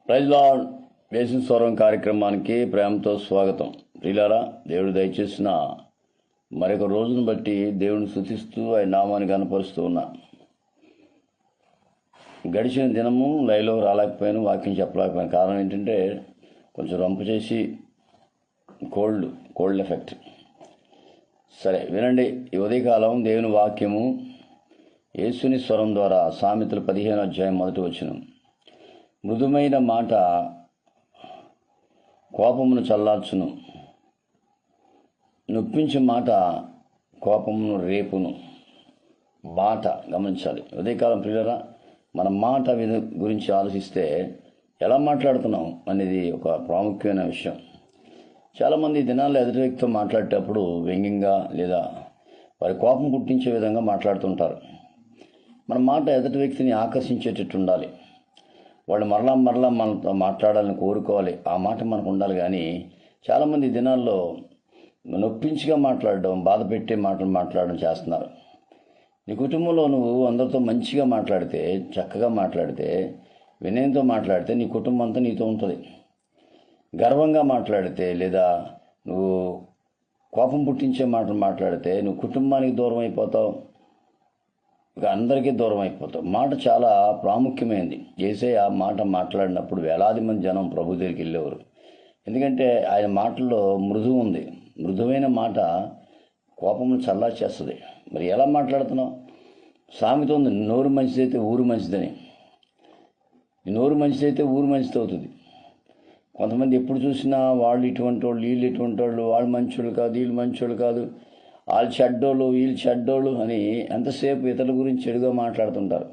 Praise lord. యేసు స్వరం కార్యక్రమానికి ప్రేమతో స్వాగతం. ప్రియులారా, దేవుడు దయచేసిన మరొక రోజును బట్టి దేవుని స్తుతిస్తూ ఆయన నామాన్ని కనపరుస్తూ ఉన్నా. గడిచిన దినము లైవ్లో రాలేకపోయాను, వాక్యం చెప్పలేకపోయాను. కారణం ఏంటంటే కొంచెం రంపు చేసి కోల్డ్ ఎఫెక్ట్. సరే వినండి, ఈ ఉదయకాలం దేవుని వాక్యము యేసుని స్వరం ద్వారా సామెతలు 15వ అధ్యాయం 1వ వచనం. మృదుమైన మాట కోపమును చల్లార్చును, నొప్పించే మాట కోపమును రేపును. మాట గమనించాలి. ఉదయకాలం ప్రియులరా, మన మాట గురించి ఆలోచిస్తే ఎలా మాట్లాడుతున్నాం అనేది ఒక ప్రాముఖ్యమైన విషయం. చాలామంది దినాల్లో ఎదుటి వ్యక్తితో మాట్లాడేటప్పుడు వ్యంగ్యంగా లేదా వారి కోపం పుట్టించే విధంగా మాట్లాడుతుంటారు. మన మాట ఎదుటి వ్యక్తిని ఆకర్షించేటట్టు ఉండాలి. వాళ్ళు మరలా మనతో మాట్లాడాలని కోరుకోవాలి. ఆ మాట మనకు ఉండాలి. కానీ చాలామంది దినాల్లో నొప్పించిగా మాట్లాడడం, బాధ పెట్టే మాటలు మాట్లాడడం చేస్తున్నారు. నీ కుటుంబంలో నువ్వు అందరితో మంచిగా మాట్లాడితే, చక్కగా మాట్లాడితే, వినయంతో మాట్లాడితే నీ కుటుంబం అంతా నీతో ఉంటుంది. గర్వంగా మాట్లాడితే లేదా నువ్వు కోపం పుట్టించే మాటలు మాట్లాడితే నువ్వు కుటుంబానికి దూరం అయిపోతావు, ఇక అందరికీ దూరం అయిపోతావు. మాట చాలా ప్రాముఖ్యమైనది. యేసయ్య ఆ మాట మాట్లాడినప్పుడు వేలాది మంది జనం ప్రభు దగ్గరికి వెళ్ళేవారు. ఎందుకంటే ఆయన మాటల్లో మృదువు ఉంది. మృదువైన మాట కోపమును చల్లార్చేస్తుంది. మరి ఎలా మాట్లాడుతున్నావు? సామెత ఉంది, నోరు మంచిదైతే ఊరు మంచిదని. నోరు మంచిదైతే ఊరు మంచిది అవుతుంది. కొంతమంది ఎప్పుడు చూసినా వాళ్ళు ఇటువంటి వాళ్ళు, వీళ్ళు ఇటువంటి వాళ్ళు, వాళ్ళు మంచోళ్ళు కాదు, వీళ్ళు మంచోళ్ళు కాదు, వాళ్ళు చెడ్డోళ్ళు, వీళ్ళు చెడ్డోళ్ళు అని ఎంతసేపు ఇతరుల గురించి చెడుగా మాట్లాడుతుంటారు,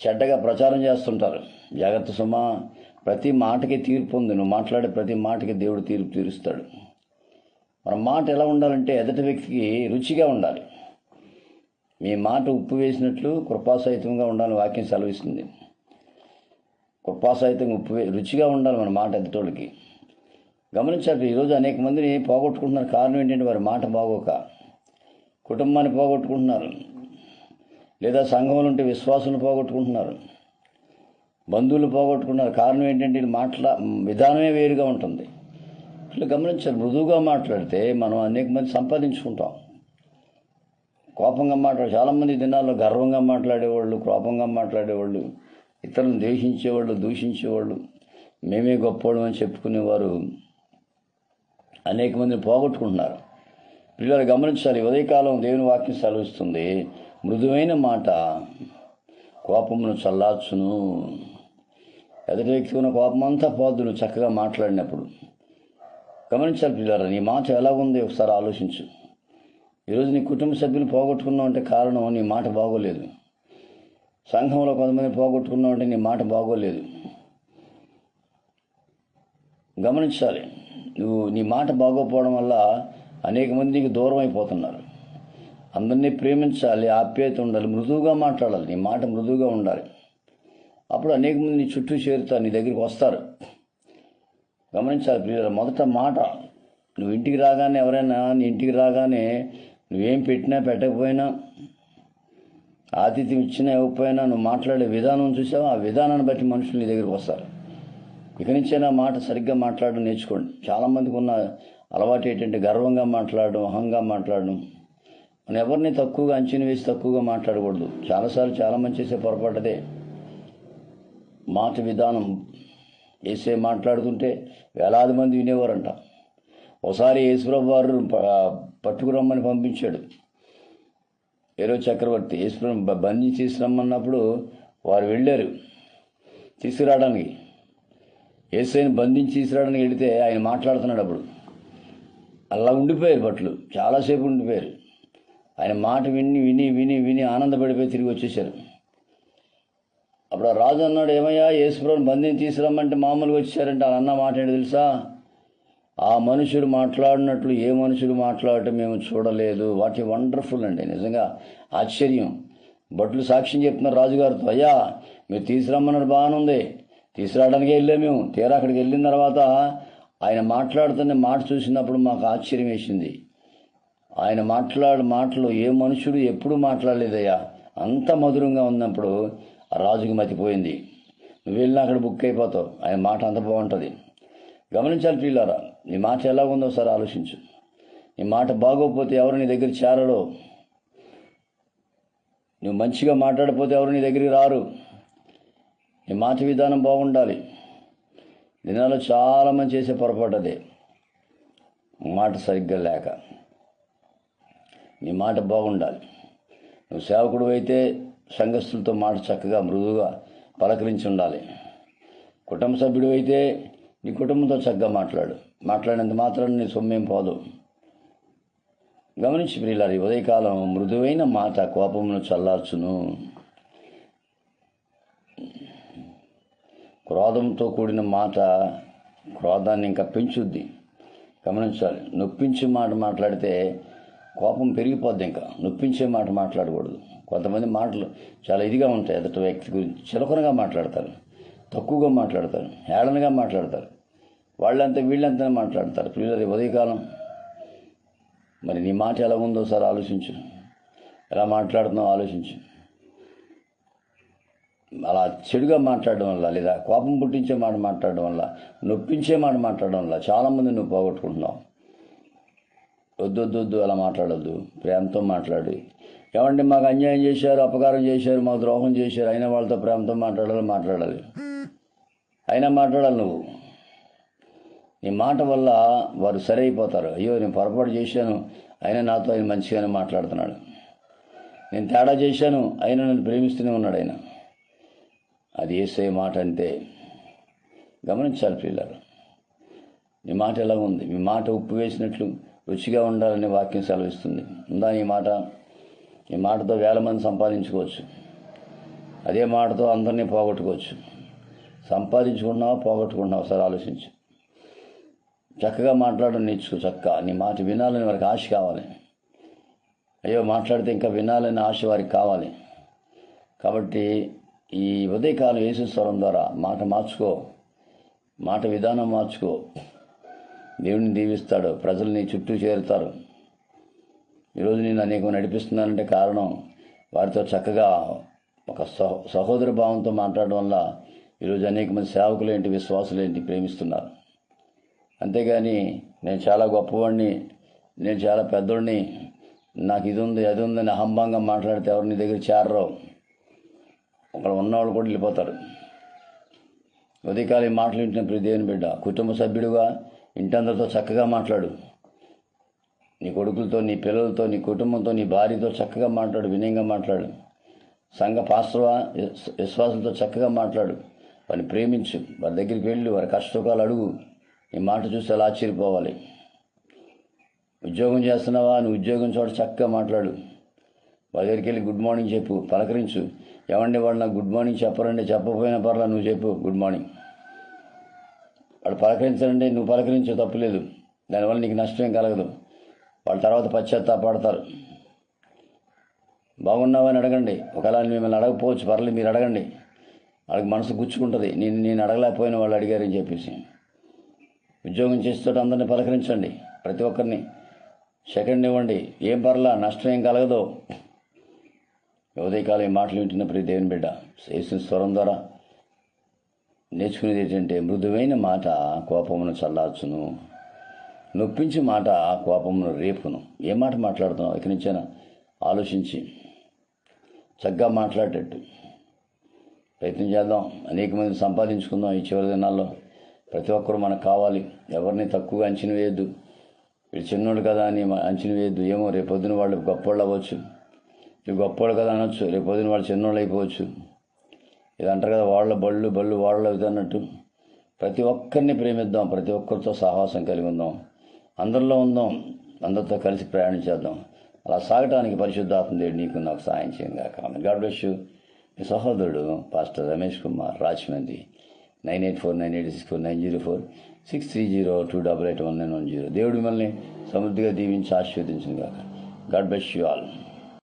చెడ్డగా ప్రచారం చేస్తుంటారు. జాగ్రత్త సుమా, ప్రతి మాటకి తీర్పు ఉంది. నువ్వు మాట్లాడే ప్రతి మాటకి దేవుడు తీర్పు తీరుస్తాడు. మన మాట ఎలా ఉండాలంటే ఎదుటి వ్యక్తికి రుచిగా ఉండాలి. మీ మాట ఉప్పు వేసినట్లు కృపాసహితంగా ఉండాలని వాక్యం సెలవిస్తుంది. కృపాసహితంగా రుచిగా ఉండాలి మన మాట ఎదుటోళ్ళకి. గమనించాలి, ఈరోజు అనేక మందిని పోగొట్టుకుంటున్నారు. కారణం ఏంటంటే వారి మాట బాగోక కుటుంబాన్ని పోగొట్టుకుంటున్నారు, లేదా సంఘంలో ఉంటే విశ్వాసులను పోగొట్టుకుంటున్నారు, బంధువులు పోగొట్టుకుంటున్నారు. కారణం ఏంటంటే విధానమే వేరుగా ఉంటుంది. ఇట్లా గమనించాలి. మృదువుగా మాట్లాడితే మనం అనేక మంది సంపాదించుకుంటాం. కోపంగా చాలామంది దినాల్లో గర్వంగా మాట్లాడేవాళ్ళు, కోపంగా మాట్లాడేవాళ్ళు, ఇతరులను ద్వేషించేవాళ్ళు, దూషించేవాళ్ళు, మేమే గొప్పవాళ్ళు అని చెప్పుకునేవారు అనేక మందిని పోగొట్టుకుంటున్నారు. పిల్లలు గమనించాలి. ఉదయకాలం దేవుని వాక్యం సెలవిస్తుంది, మృదువైన మాట కోపమును చల్లార్చును. ఎదుటి వ్యక్తి ఉన్న కోపం అంతా పోద్దు నువ్వు చక్కగా మాట్లాడినప్పుడు. గమనించాలి పిల్లలు, నీ మాట ఎలా ఉంది ఒకసారి ఆలోచించు. ఈరోజు నీ కుటుంబ సభ్యులు పోగొట్టుకున్నావు అంటే కారణం నీ మాట బాగోలేదు. సంఘంలో కొంతమంది పోగొట్టుకున్నావు అంటే నీ మాట బాగోలేదు. గమనించాలి, నీ మాట బాగోపోవడం వల్ల అనేక మందికి దూరం అయిపోతున్నారు. అందరినీ ప్రేమించాలి, ఆప్యాయత ఉండాలి, మృదువుగా మాట్లాడాలి. నీ మాట మృదువుగా ఉండాలి. అప్పుడు అనేక మంది నీ చుట్టూ చేరుతారు, నీ దగ్గరికి వస్తారు. గమనించాలి ప్రియుల, మొదట మాట. నువ్వు ఇంటికి రాగానే, ఎవరైనా నీ ఇంటికి రాగానే నువ్వేం పెట్టినా పెట్టకపోయినా, ఆతిథ్యం ఇచ్చినా ఇవ్వకపోయినా నువ్వు మాట్లాడే విధానం చూసావా, ఆ విధానాన్ని బట్టి మనుషులు నీ దగ్గరికి వస్తారు. ఇక నుంచైనా మాట సరిగ్గా మాట్లాడడం నేర్చుకోండి. చాలామందికి ఉన్న అలవాటు ఏంటంటే గర్వంగా మాట్లాడడం, అహంగా మాట్లాడడం. మనం ఎవరిని తక్కువగా అంచనా వేసి తక్కువగా మాట్లాడకూడదు. చాలాసార్లు చాలామంది చేసే పొరపాటుదే. మాట విధానం వేసే మాట్లాడుతుంటే వేలాది మంది వినేవారంట. ఒకసారి యేసుప్రభు వారు పట్టుకురమ్మని పంపించాడు. ఏరో చక్రవర్తి యేసుప్రభు బంధించి తీసుకురమ్మన్నప్పుడు వారు వెళ్ళారు తీసుకురావడానికి. యేసుని బంధించి తీసుకురావడానికి వెళితే ఆయన మాట్లాడుతున్నాడు. అప్పుడు అలా ఉండిపోయారు, బట్టలు చాలాసేపు ఉండిపోయారు. ఆయన మాట విని విని విని విని ఆనందపడిపోయి తిరిగి వచ్చేసారు. అప్పుడు ఆ రాజు అన్నాడు, ఏమయ్యా యేసుప్రభుని బంధించి తీసుకురమ్మంటే మామూలుగా వచ్చారంటే ఆయన అన్న మాట ఏంటి తెలుసా? ఆ మనుషుడు మాట్లాడినట్లు ఏ మనుషుడు మాట్లాడటం మేము చూడలేదు. వాట్ ఏ వండర్ఫుల్ అండి, నిజంగా ఆశ్చర్యం. భటులు సాక్ష్యం చెప్తున్నారు రాజుగారితో, అయ్యా మీరు తీసుకురమ్మన్నారు, బాగానే ఉంది, తీసుకురావడానికి వెళ్ళాము మేము. తీరా అక్కడికి వెళ్ళిన తర్వాత ఆయన మాట్లాడుతున్న మాట చూసినప్పుడు మాకు ఆశ్చర్యం వేసింది. ఆయన మాటలు ఏ మనుషుడు ఎప్పుడు మాట్లాడలేదయ్యా, అంత మధురంగా ఉన్నప్పుడు ఆ రాజుకి మతిపోయింది. నువ్వు వెళ్ళినా అక్కడ బుక్ అయిపోతావు. ఆయన మాట అంత బాగుంటుంది. గమనించాలి ప్రియులారా, నీ మాట ఎలా ఉందో ఒకసారి ఆలోచించు. నీ మాట బాగోకపోతే ఎవరు నీ దగ్గర చేరడో, నువ్వు మంచిగా మాట్లాడకపోతే ఎవరు నీ దగ్గరికి రారు. నీ మాట విధానం బాగుండాలి. దినాల్లో చాలామంది చేసే పొరపాటు అదే, మాట సరిగ్గా లేక. నీ మాట బాగుండాలి. నువ్వు సేవకుడు అయితే సంఘస్థులతో మాట చక్కగా మృదువుగా పలకరించి ఉండాలి. కుటుంబ సభ్యుడు అయితే నీ కుటుంబంతో చక్కగా మాట్లాడినంత మాత్రాన్ని నీ సొమ్మేం పోదు. గమనించి ప్రియులారా, ఈ ఉదయకాలం మృదువైన మాట కోపమును చల్లార్చును, క్రోధంతో కూడిన మాట క్రోధాన్ని ఇంకా పెంచుద్ది. గమనించాలి, నొప్పించే మాట మాట్లాడితే కోపం పెరిగిపోద్ది. ఇంకా నొప్పించే మాట మాట్లాడకూడదు. కొంతమంది మాటలు చాలా ఇదిగా ఉంటాయి, ఎదుటి వ్యక్తి గురించి చులకనగా మాట్లాడతారు, తక్కువగా మాట్లాడతారు, హేళనగా మాట్లాడతారు, వాళ్ళంతా వీళ్ళంతా మాట్లాడతారు. పిల్లలు ఉదయకాలం మరి నీ మాట ఎలా ఉందో సార్ ఆలోచించు. ఎలా మాట్లాడుతున్నావు ఆలోచించు. అలా చెడుగా మాట్లాడడం వల్ల, లేదా కోపం పుట్టించే మాట మాట్లాడడం వల్ల, నొప్పించే మాట మాట్లాడడం వల్ల చాలామంది నువ్వు పోగొట్టుకుంటున్నావు. వద్దు అలా మాట్లాడొద్దు. ప్రేమతో మాట్లాడి, ఏమంటే మాకు అన్యాయం చేశారు, అపకారం చేశారు, మాకు ద్రోహం చేశారు, అయినా వాళ్ళతో ప్రేమతో మాట్లాడాలి. అయినా మాట్లాడాలి నువ్వు. నీ మాట వల్ల వారు సరైపోతారు. అయ్యో నేను పొరపాటు చేశాను, అయినా నాతో ఆయన మంచిగానే మాట్లాడుతున్నాడు. నేను తేడా చేశాను, అయినా నన్ను ప్రేమిస్తూనే ఉన్నాడు ఆయన. అది యేసయ్య మాట అంతే. గమనించాలి పిల్లలు, నీ మాట ఎలా ఉంది? మీ మాట ఉప్పు వేసినట్లు రుచిగా ఉండాలని వాక్యం సెలవిస్తుంది. ఉందా నీ మాట? ఈ మాటతో వేల మంది సంపాదించుకోవచ్చు. అదే మాటతో అందరినీ పోగొట్టుకోవచ్చు. సంపాదించుకుంటున్నావా, పోగొట్టుకుంటున్నావా సార్ ఆలోచించు. చక్కగా మాట్లాడడం నేర్చుకో. చక్కగా నీ మాట వినాలని వారికి ఆశ కావాలి. అయ్యో మాట్లాడితే ఇంకా వినాలని ఆశ వారికి కావాలి. కాబట్టి ఈ ఉదయకాలం యేసు స్వరం ద్వారా మాట మార్చుకో, మాట విధానం మార్చుకో. దేవుడిని దీవిస్తాడు, ప్రజలు నీ చుట్టూ చేరుతారు. ఈరోజు నేను అనేక నడిపిస్తున్నానంటే కారణం వారితో చక్కగా ఒక సహోదర భావంతో మాట్లాడడం వల్ల ఈరోజు అనేక మంది సేవకులేంటి, విశ్వాసులేంటి ప్రేమిస్తున్నారు. అంతేగాని నేను చాలా గొప్పవాడిని, నేను చాలా పెద్దోడిని, నాకు ఇది ఉంది అది ఉందని అహంభంగా మాట్లాడితే ఎవరు నీ దగ్గర చేరరు. అక్కడ ఉన్నవాళ్ళు కూడా వెళ్ళిపోతారు. ఉదయకాలం మాటలు వింటున్న ప్రతి దేవుని బిడ్డ, కుటుంబ సభ్యుడిగా ఇంటందరితో చక్కగా మాట్లాడు. నీ కొడుకులతో, నీ పిల్లలతో, నీ కుటుంబంతో, నీ భార్యతో చక్కగా మాట్లాడు, వినయంగా మాట్లాడు. సంఘ పాస్టర్వా, విశ్వాసులతో చక్కగా మాట్లాడు. వారిని ప్రేమించు, వారి దగ్గరికి వెళ్ళి వారి కష్టసుఖాలు అడుగు. నీ మాట చూస్తే అలా ఆశ్చర్యపోవాలి. ఉద్యోగం చేస్తున్నావా, నువ్వు ఉద్యోగం చోట చక్కగా మాట్లాడు. వాళ్ళ దగ్గరికి వెళ్ళి గుడ్ మార్నింగ్ చెప్పు, పలకరించు. ఏమండి వాళ్ళు నాకు గుడ్ మార్నింగ్ చెప్పరండి, చెప్పకపోయినా పర్లా, నువ్వు చెప్పు గుడ్ మార్నింగ్. వాళ్ళు పలకరించాలంటే నువ్వు పలకరించు, తప్పులేదు. దానివల్ల నీకు నష్టం కలగదు. వాళ్ళ తర్వాత పశ్చాత్తాపడతారు. బాగున్నావని అడగండి. ఒకవేళ మిమ్మల్ని అడగకపోవచ్చు, పర్లేదు మీరు అడగండి. వాళ్ళకి మనసు గుచ్చుకుంటుంది, నేను అడగలేకపోయినా వాళ్ళు అడిగారని చెప్పేసి. ఉద్యోగం చేస్తూ అందరినీ పలకరించండి, ప్రతి ఒక్కరిని సెకండ్ ఇవ్వండి. ఏం పర్లా, నష్టం ఏం కలగదు. ఉదయకాలం ఈ మాటలు వింటున్న ప్రతి దేవుని బిడ్డ, యేసు స్వరం ద్వారా నేర్చుకునేది ఏంటంటే, మృదువైన మాట కోపమును చల్లార్చును, నొప్పించి మాట కోపమును రేపును. ఏ మాట మాట్లాడుతున్నావు ఇక్కడి నుంచైనా ఆలోచించి చక్కగా మాట్లాడేటట్టు ప్రయత్నం చేద్దాం. అనేక మంది సంపాదించుకుందాం ఈ చివరి దినాల్లో. ప్రతి ఒక్కరు మనకు కావాలి. ఎవరిని తక్కువగా అంచనా వేయద్దు. వీళ్ళు చిన్నోడు కదా అని అంచనా వేయద్దు. ఏమో రేపొద్దున వాళ్ళు గొప్పోళ్ళు అవ్వచ్చు, ఇవి గొప్పోళ్ళు కదా అనొచ్చు, రేపొద్దున వాళ్ళు చిన్నోళ్ళు అయిపోవచ్చు. ఇది అంటారు కదా, వాళ్ళ బళ్ళు వాళ్ళ అవుతుంది అన్నట్టు. ప్రతి ఒక్కరిని ప్రేమిద్దాం, ప్రతి ఒక్కరితో సహవాసం కలిగి ఉందాం, అందరిలో ఉందాం, అందరితో కలిసి ప్రయాణం చేద్దాం. అలా సాగటానికి పరిశుద్ధాత్మ దేవుడు నీకు నాకు సహాయం చేయండి కాక. God bless you. మీ సహోదరుడు పాస్టర్ రమేష్ కుమార్, రాజమండ్రి. 9849864904 63028819110. దేవుడు మిమ్మల్ని సమృద్ధిగా దీవించి ఆశీర్వదించును గాక. God bless you all.